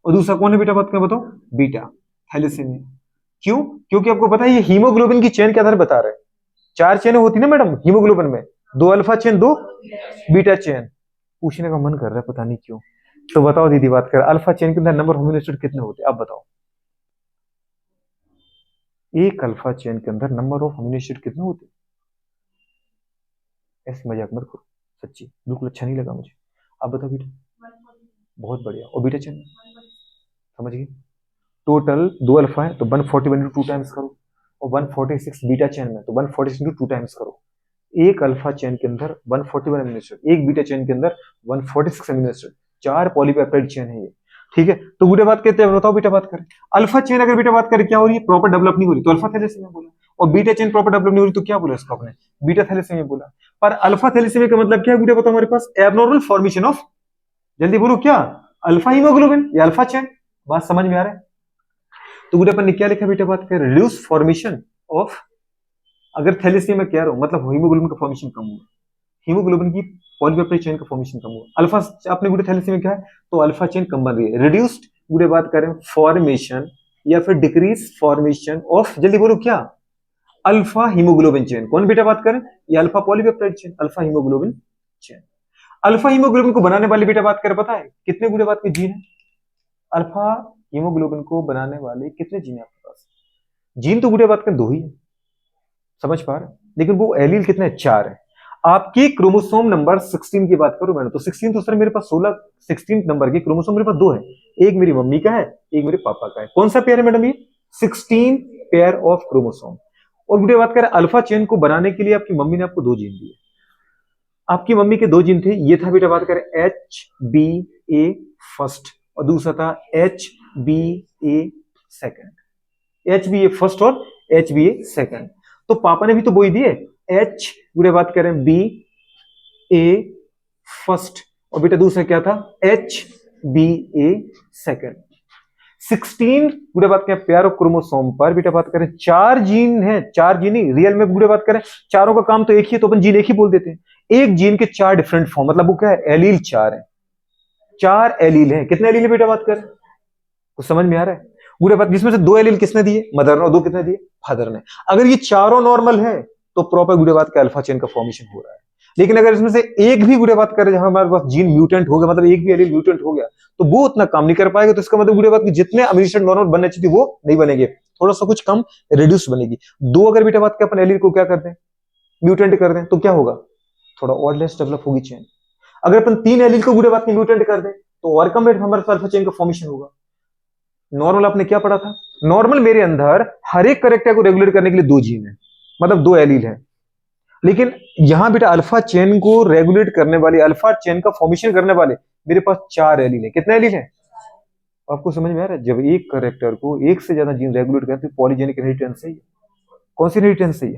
और दूसरा कौन है बेटा बात का बताओ, बीटा थैलेसीमिया। क्यों, क्योंकि आपको पता है ये हीमोग्लोबिन की चेन के आधार बता रहे हैं, चार चेनें होती ना मैडम हीमोग्लोबिन में, दो अल्फा चेन दो बीटा चेन। पूछने का मन कर रहा है पता नहीं क्यों, तो बताओ दीदी बात कर, अल्फा चेन के अंदर नंबर अमीनो एसिड कितने होते हैं, आप बताओ, एक अल्फा चेन के अंदर नंबर ऑफ अमीनो एसिड कितने होते हैं, ऐसे मजाक मत करो, सच्ची बिल्कुल अच्छा नहीं लगा मुझे, आप बताओ बेटा, बहुत बढ़िया, और बीटा चेन समझ गए, टोटल दो अल्फा है तो 141 टू टाइम्स करो, और 146 बीटा चेन में तो 146 टू टाइम्स करो। एक अल्फा चेन के अंदर 141 अमीनो एसिड, एक बीटा चेन के अंदर 146 अमीनो एसिड, चार पॉलीपेप्टाइड चेन है ये, ठीक है। तो बेटा बात कहते हैं, बताओ बेटा बात करें, अल्फा चेन अगर बेटा बात करें क्या हो रही है, प्रॉपर डेवलप नहीं हो रही तो अल्फा थैलेसीमिया बोला, और बीटा चेन प्रॉपर डेवलप नहीं हो रही तो क्या बोला इसको आपने, बीटा थैलेसीमिया बोला। पर अल्फा थैलेसीमिया का मतलब क्या है बेटा बताओ, हमारे पास एबनॉर्मल फॉर्मेशन ऑफ, जल्दी बोलो क्या, अल्फा हीमोग्लोबिन या अल्फा चेन, बात समझ में आ रहा है। तो गुड अपन ने क्या लिखा बेटा बात कर, रिड्यूस फॉर्मेशन ऑफ, अगर थैलेसीमिया कह रहा हूं मतलब हीमोग्लोबिन का फॉर्मेशन कम हुआ, हीमोग्लोबिन की पॉलीपेप्टाइड चेन का फॉर्मेशन कम हुआ, अल्फा आपने गुड थैलेसीमिया क्या है, तो अल्फा चेन कम बन रही है, रिड्यूस्ड गुड बात करें फॉर्मेशन या फिर डिक्रीज फॉर्मेशन ऑफ, जल्दी बोलो क्या, अल्फा हीमोग्लोबिन चेन। कौन बेटा बात करें, ये alpha polypeptide chain, alpha haemoglobin chain. Alpha haemoglobin को बनाने वाले बेटा बात करें पता है कितने गुड बात के जीन है, अल्फा हीमोग्लोबिन को बनाने वाले कितने जीन है आपके पास, जीन तो गुड बात करें दो ही है, समझ पा रहे, लेकिन वो एलील कितने, चार है। आपकी क्रोमोसोम नंबर 16 की बात करूं मैंने तो 16 तो सर मेरे पास 16 16 नंबर की क्रोमोसोम मेरे पास दो है, एक मेरी मम्मी का है एक मेरे पापा का है, कौन सा पेयर है मैडम ये, 16 पेयर ऑफ क्रोमोसोम। और मुझे बात करें अल्फा चेन को बनाने के लिए आपकी मम्मी ने आपको दो जीन दिए, आपकी मम्मी के दो जीन थे, ये था बेटा बात करें एच बी ए फर्स्ट और दूसरा था एच बी ए सेकेंड, एच बी ए फर्स्ट और एच बी ए सेकेंड। तो पापा ने भी तो वही दिए, एच बुढ़े बात करें बी ए फर्स्ट और बेटा दूसरा क्या था एच बी ए सेकेंड। 16 बुढ़े बात करें पेयर ऑफ क्रोमोसोम पर बेटा बात करें चार जीन है, चार जीन ही रियल में बुढ़े बात करें चारों का काम तो एक ही है, तो अपन जीन एक ही बोल देते हैं, एक जीन के चार डिफरेंट फॉर्म, मतलब वो क्या है, एलील चार है, चार एलील है, कितने एलील है बेटा बात करें, कुछ समझ में आ रहा है, बुढ़े बात जिसमें से दो एलील किसने दिए, मदर ने, और दो कितने दिए, फादर ने। अगर ये चारों नॉर्मल है तो प्रॉपर गुडे बात का अल्फा चेन का फॉर्मेशन हो रहा है, लेकिन अगर इसमें से एक भी गुडे बात करे जहां हमारे पास जीन म्यूटेंट हो गया, मतलब एक भी एलील म्यूटेंट हो गया तो वो उतना काम नहीं कर पाएगा, तो इसका मतलब गुडे बात की जितने अमीनो एसिड नॉर्मल बनने चाहिए वो नहीं बनेंगे, थोड़ा सा कुछ कम रिड्यूस बनेगी। दो अगर बेटा बात के अपन एलील को क्या कर दें, म्यूटेंट कर दें तो क्या होगा, थोड़ा और लेस डेवलप होगी चेन। अगर अपन तीन एलील को गुडे बात की म्यूटेंट कर दें तो और कम रेट हमारे पास अल्फा चेन का फॉर्मेशन होगा। नॉर्मल आपने क्या पढ़ा था, नॉर्मल मेरे अंदर हर एक करेक्टर को रेगुलेट करने के लिए दो जीन है, मतलब दो एलील है, लेकिन यहां बेटा अल्फा चेन को रेगुलेट करने वाले, अल्फा चेन का फॉर्मेशन करने वाले मेरे पास चार एलील है, कितने एलील है, आपको समझ में आ रहा है, जब एक करेक्टर को एक से ज्यादा जीन रेगुलेट करते हैं पॉलीजेनिक इनहेरिटेंस है, कौन सी इनहेरिटेंस है,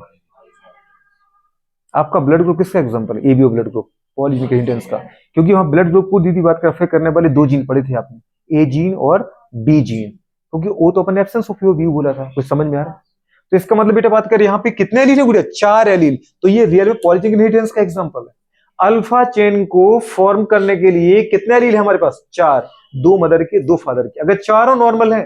आपका ब्लड ग्रुप किसका एग्जांपल है, ABO blood group, polygenic inheritance का, क्योंकि वहां ब्लड ग्रुप को दीदी बात कर अफेक्ट करने वाले दो जीन पढ़े थे आपने, ए जीन और बी जीन, क्योंकि ओ तो अपन एब्सेंस ऑफ व्यू बोला था, कुछ समझ में आ रहा है? तो इसका मतलब बेटा बात करें यहाँ पे कितने एलील है गुड़िया, 4 एलील। तो ये रियल में पॉलीजेनिक इनहेरिटेंस का एग्जांपल है। अल्फा चेन को फॉर्म करने के लिए कितने एलील है हमारे पास, 4, 2 मदर के 2 फादर के। अगर चारों नॉर्मल है,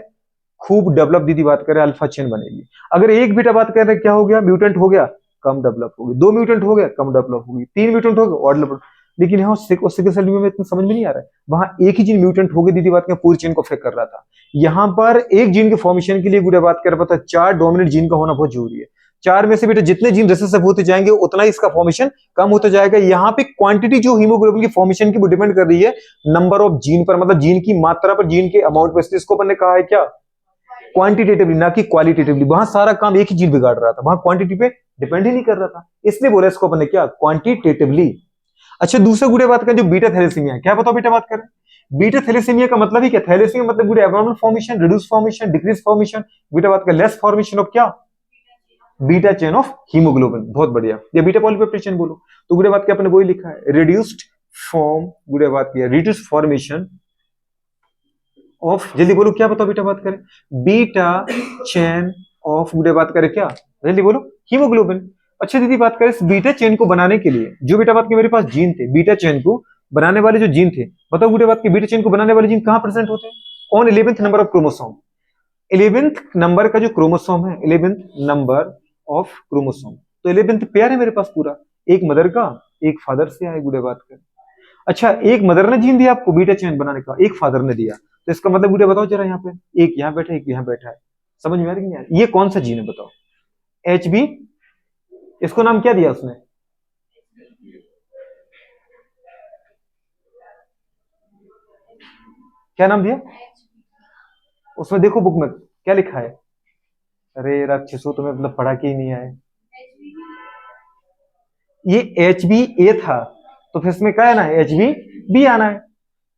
खूब डेवलप दीदी बात करें अल्फा चेन बनेगी। अगर एक बेटा बात कर रहे क्या हो गया, म्यूटेंट हो गया, कम डेवलप होगी। 2 म्यूटेंट हो गया, कम डेवलप होगी। 3 म्यूटेंट हो गया, और डेवलप। लेकिन यहाँ सिकल सेल में इतना समझ में नहीं आ रहा है, वहां एक ही जीन म्यूटेंट हो गई दीदी बात करें, पूरी चेन को अफेक्ट कर रहा था। यहाँ पर एक जीन के फॉर्मेशन के लिए गुड़िया बात कर रहा था 4 डोमिनेंट जीन का होना बहुत जरूरी है। 4 में से बेटा जितने जीन रिसेसिव होते जाएंगे उतना ही इसका फॉर्मेशन कम होता जाएगा। यहाँ पे क्वांटिटी जो हीमोग्लोबिन की फॉर्मेशन की वो डिपेंड कर रही है नंबर ऑफ जीन पर, मतलब जीन की मात्रा पर, जीन के अमाउंट पर। इसको अपन ने कहा है क्या, क्वांटिटेटिवली, ना कि क्वालिटेटिवली। वहां सारा काम एक ही जीन बिगाड़ रहा था, वहां क्वांटिटी पे डिपेंड ही नहीं कर रहा था, इसलिए बोला इसको अपन ने क्या, क्वांटिटेटिवली। अच्छा दूसरा गुड़िया बात करें जो बीटा थैलेसीमिया है, क्या बताओ बेटा बात करें, बीटा थैलेसीमिया का मतलब ही क्या, थैलेसीमिया मतलब गुड़िया abnormal formation, reduce formation, decrease formation. Beta बात करें लेस फॉर्मेशन ऑफ क्या, बीटा चेन ऑफ हीमोग्लोबिन। बहुत बढ़िया, या बीटा पॉलीपेप्टाइड चेन बोलो। तो गुड़िया बात क्या अपने वही लिखा है, रिड्यूस्ड फॉर्म, गुड़िया बात किया रिड्यूस्ड फॉर्मेशन ऑफ, जल्दी बोलो क्या बताओ बेटा बात करें, बीटा चेन ऑफ, गुड़िया बात करें क्या, जल्दी बोलो, हीमोग्लोबिन। अच्छा दीदी बात करें इस बीटा चेन को बनाने के लिए जो बेटा बात की मेरे पास जीन थे, बीटा चेन को बनाने वाले जो जीन थे, बताओ गुड़िया बात की बीटा चेन को बनाने वाले जीन कहां प्रेजेंट होते हैं, on 11th number of chromosome. 11th number का जो क्रोमोसोम है, 11th नंबर ऑफ क्रोमोसोम, तो 11th पेयर है मेरे पास पूरा, एक मदर का एक फादर से आए गुड़िया बात कर। अच्छा एक मदर ने जीन दिया आपको बीटा चेन बनाने का, एक फादर ने दिया, तो इसका मतलब गुड़िया बताओ जरा, यहाँ पे एक यहाँ बैठा है, एक यहाँ बैठा है, समझ में आ रही है नहीं? ये कौन सा जीन है बताओ, एच बी, इसको नाम क्या दिया उसने, क्या नाम दिया, उसमें देखो बुक में क्या लिखा है, अरे राक्षसो तुम्हें मतलब पढ़ा के ही नहीं आए, ये एच बी ए था, तो फिर इसमें क्या है ना, एच बी बी आना है।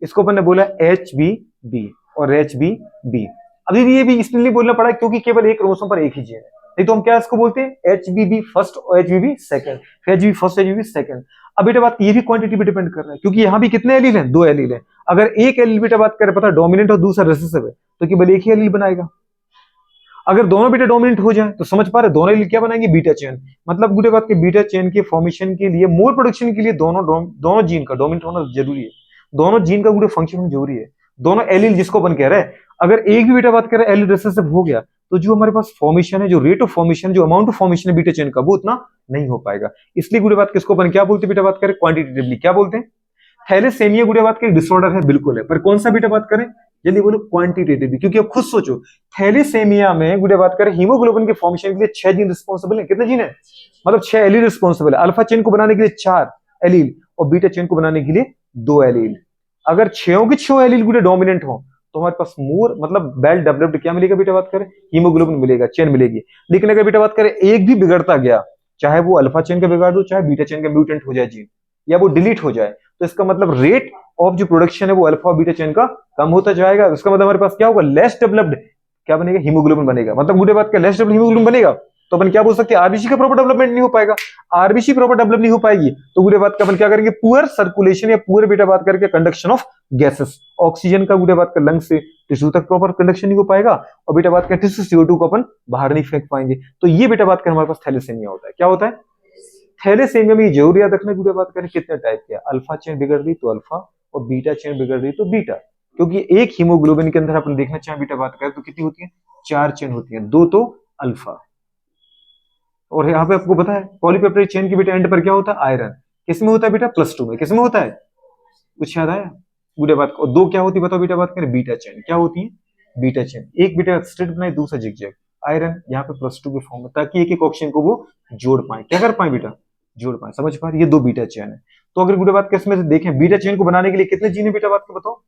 इसको अपन ने बोला एच बी बी और एच बी बी। अभी ये भी इसलिए बोलना पड़ा क्योंकि केवल एक क्रोमोसोम पर एक ही जीन है, नहीं तो हम क्या इसको बोलते हैं, एच बी बी फर्स्ट और एच बी बी सेकंड, फिर H B first H B B second. अब बेटा बात ये भी क्वांटिटी पे डिपेंड कर रहा है, क्योंकि यहाँ भी कितने एलील हैं, 2 एलील हैं। अगर एक एलील बेटा बात करें पता डोमिनेंट और दूसरा रिसेसिव है, तो केवल एक ही एलील बनाएगा। अगर दोनों बीटा डोमिनेंट हो जाए तो समझ पा रहे, दोनों क्या बनाएंगे, बीटा चेन। मतलब गुड़े बात के बीटा चेन के फॉर्मेशन के लिए, मोर प्रोडक्शन के लिए दोनों जीन का डोमिनेंट होना जरूरी है, दोनों जीन का गुड़े फंक्शन होना जरूरी है, दोनों एलील जिसको अपन कह रहे हैं। अगर एक भी बेटा बात कर रहे हैं एलील रिसेसिव हो गया, तो जो हमारे पास फॉर्मेशन है, जो रेट ऑफ फॉर्मेशन, जो अमाउंट ऑफ फॉर्मेशन है बीटा चेन का, वो उतना नहीं हो पाएगा। इसलिए गुड़े बात किसको अपन क्या बोलते हैं बेटा बात करें, क्वांटिटेटिवली क्या बोलते हैं, थैलेसेमिया गुड़े बात के डिसऑर्डर है, बिल्कुल है, पर कौन सा बेटा बात करें, जल्दी बोलो, क्वांटिटेटिवली। क्योंकि अब खुद सोचो, थैलेसेमिया में गुड़े बात करें हीमोग्लोबिन के फॉर्मेशन के लिए 6 जीन रिस्पॉन्सिबल है, कितने जीन है, मतलब 6 एलील रिस्पॉन्सिबल है। अल्फा चेन को बनाने के लिए 4 एलील और बीटा चेन को बनाने के लिए 2 एलील। अगर 6 के 6 एलील गुड़े डोमिनेंट हो तो हमारे पास मोर मतलब वेल डेवलप्ड क्या मिलेगा बेटा बात करें, हीमोग्लोबिन मिलेगा, चेन मिलेगी। लेकिन अगर बेटा बात करें एक भी बिगड़ता गया, चाहे वो अल्फा चेन का बिगाड़ दो, चाहे बीटा चेन का म्यूटेंट हो जाए जीन, या वो डिलीट हो जाए, तो इसका मतलब रेट ऑफ जो प्रोडक्शन है वो अल्फा और बीटा चेन का कम होता जाएगा। इसका मतलब हमारे पास क्या होगा, लेस डेवलप्ड क्या बनेगा, हीमोग्लोबिन बनेगा। मतलब गुड़े बात का लेस डेवलप्ड हीमोग्लोबिन बनेगा, तो अपन क्या बोल सकते हैं, आरबीसी का प्रॉपर डेवलपमेंट नहीं हो पाएगा। आरबीसी प्रॉपर डेवलप नहीं हो पाएगी तो गुड़े बात का अपन क्या करेंगे, पुअर सर्कुलेशन या पुअर बेटा बात करके कंडक्शन ऑफ गैसेस, ऑक्सीजन का गुड़े बात का लंग से टिश्यू तक प्रॉपर कंडक्शन नहीं हो पाएगा, और बेटा बात का टिश्यू CO2 को अपन बाहर नहीं फेंक पाएंगे। तो ये बेटा बात कर हमारे पास थैलेसेमिया होता है। क्या होता है, थैलेसेमिया में जरूर याद रखना गुड़े बात करें कितने टाइप के, अल्फा चेन बिगड़ रही तो अल्फा और बीटा चेन बिगड़ रही तो बीटा। क्योंकि एक हीमोग्लोबिन के अंदर अपन देखना चाहें बेटा बात करें तो कितनी होती है, 4 चेन होती है, 2 तो अल्फा। और यहाँ पे आपको पता है पॉलीपेप्टाइड चेन के बेटा एंड पर क्या होता है, आयरन। किसमें होता है बेटा, +2 में। किसमें होता है, कुछ याद आया गुड़े बात को, 2 क्या होती है बताओ बेटा बात करें, बीटा चेन। क्या होती है, बीटा चेन। एक बेटा स्ट्रेट बनाए, दूसरा जिगजैग, आयरन यहाँ पे +2 के फॉर्म में, ताकि एक एक ऑक्सीजन को वो जोड़ पाए, क्या कर पाए बेटा, जोड़ पाए। समझ पा रहे, ये 2 बीटा चेन है। तो अगर गुड़े बात के इसमें से देखें, बीटा चेन को बनाने के लिए कितने जीन है बेटा बात को बताओ,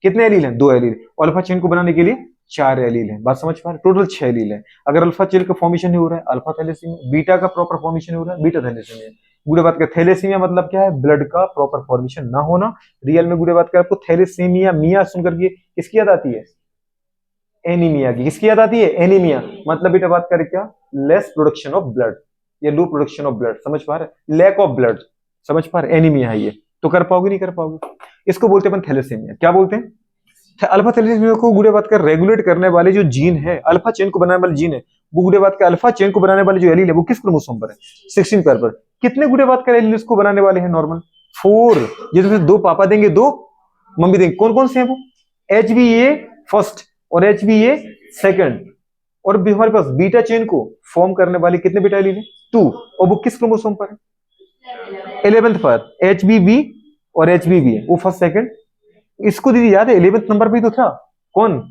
कितने एलील हैं, 2 एलील। अल्फा चेन को बनाने के लिए 4 एलील हैं, बात समझ पा रहे, टोटल 6 एलील है। अगर अल्फा चेन का फॉर्मेशन नहीं हो रहा है, अल्फा थैलेसीमिया, बीटा का प्रॉपर फॉर्मेशन हो रहा है, बीटा थैलेसीमिया। गुड़े बात का थैलेसीमिया मतलब क्या है, ब्लड का प्रॉपर फॉर्मेशन ना होना। रियल में गुड़े बात का आपको थैलेसीमिया मिया सुन करके किसकी याद आती है, एनीमिया की। किसकी याद आती है, एनीमिया। मतलब बेटा बात करें क्या, लेस प्रोडक्शन ऑफ ब्लड या लो प्रोडक्शन ऑफ ब्लड, समझ पा रहे, लैक ऑफ ब्लड, समझ पा रहे, एनीमिया है ये। तो कर पाओगे नहीं कर पाओगे। इसको बोलते हैं अपन थैलेसीमिया। क्या बोलते हैं? अल्फा थैलेसीमिया को गुड़े बात कर रेगुलेट करने वाले जो जीन है, अल्फा चेन को बनाने वाले जीन है, वो गुड़े बात के अल्फा चेन को बनाने वाले जो एलील है वो किस क्रोमोसोम पर है? 16 पेयर पर। कितने गुड़े बात कर एलील को बनाने वाले हैं नॉर्मल? 4। जैसे दो पापा देंगे दो मम्मी देंगे। कौन कौन से हैं वो? HBA फर्स्ट और HBA सेकंड। और भी हमारे पास बीटा चेन को फॉर्म करने वाले कितने बीटा एलील है? 2। और वो किस क्रोमोसोम पर है? 11th पर। HBB और HBB है वो फर्स्ट सेकंड। इसको दीदी याद है 11th नंबर पे तो था कौन?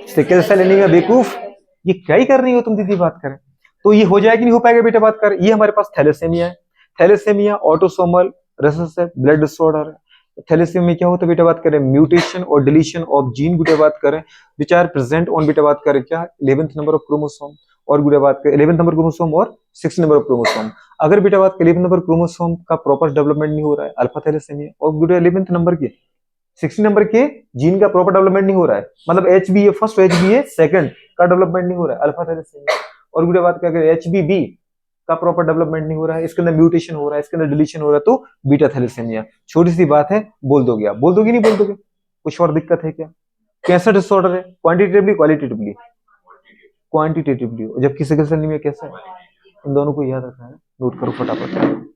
Sickle cell anaemia. बेवकूफ, ये क्या ही कर रही हो तुम दीदी बात करें। तो ये हो जाएगा नहीं हो पाएगा बेटा बात कर। ये हमारे पास थैलेसेमिया है। Thalassaemia autosomal recessive blood disorder है। थैलेसीमिया में क्या होता है बेटा बात करें? म्यूटेशन और डिलीशन ऑफ जीन बेटा बात करें विच आर प्रेजेंट ऑन बेटा बात करें क्या? 11th number of chromosome. और बेटा बात करें 11th नंबर क्रोमोसोम और 16 नंबर ऑफ क्रोमोसोम। अगर बेटा बात करें 11th नंबर क्रोमोसोम का प्रॉपर डेवलपमेंट नहीं हो रहा है अल्फा थैलेसीमिया, और बेटा 11th नंबर के 60 नंबर के जीन का प्रॉपर डेवलपमेंट नहीं हो रहा है, मतलब HBA फर्स्ट और HBA सेकंड का डेवलपमेंट नहीं हो रहा है अल्फा थैलेसीमिया। और बेटा बात करें HBB का प्रॉपर डेवलपमेंट नहीं हो रहा है, इसके अंदर म्यूटेशन हो रहा है, इसके अंदर डिलीशन हो रहा है, तो बीटा थैलेसीमिया। छोटी सी बात है, बोल दोगे आप? बोल दोगे नहीं बोल दोगे? कुछ और दिक्कत है क्या? कैसा डिसऑर्डर है? Quantitatively qualitatively? क्वांटिटेटिवली। जबकि सिकल सेल एनीमिया कैसा है? इन दोनों को याद रखना है, नोट करो फटाफट।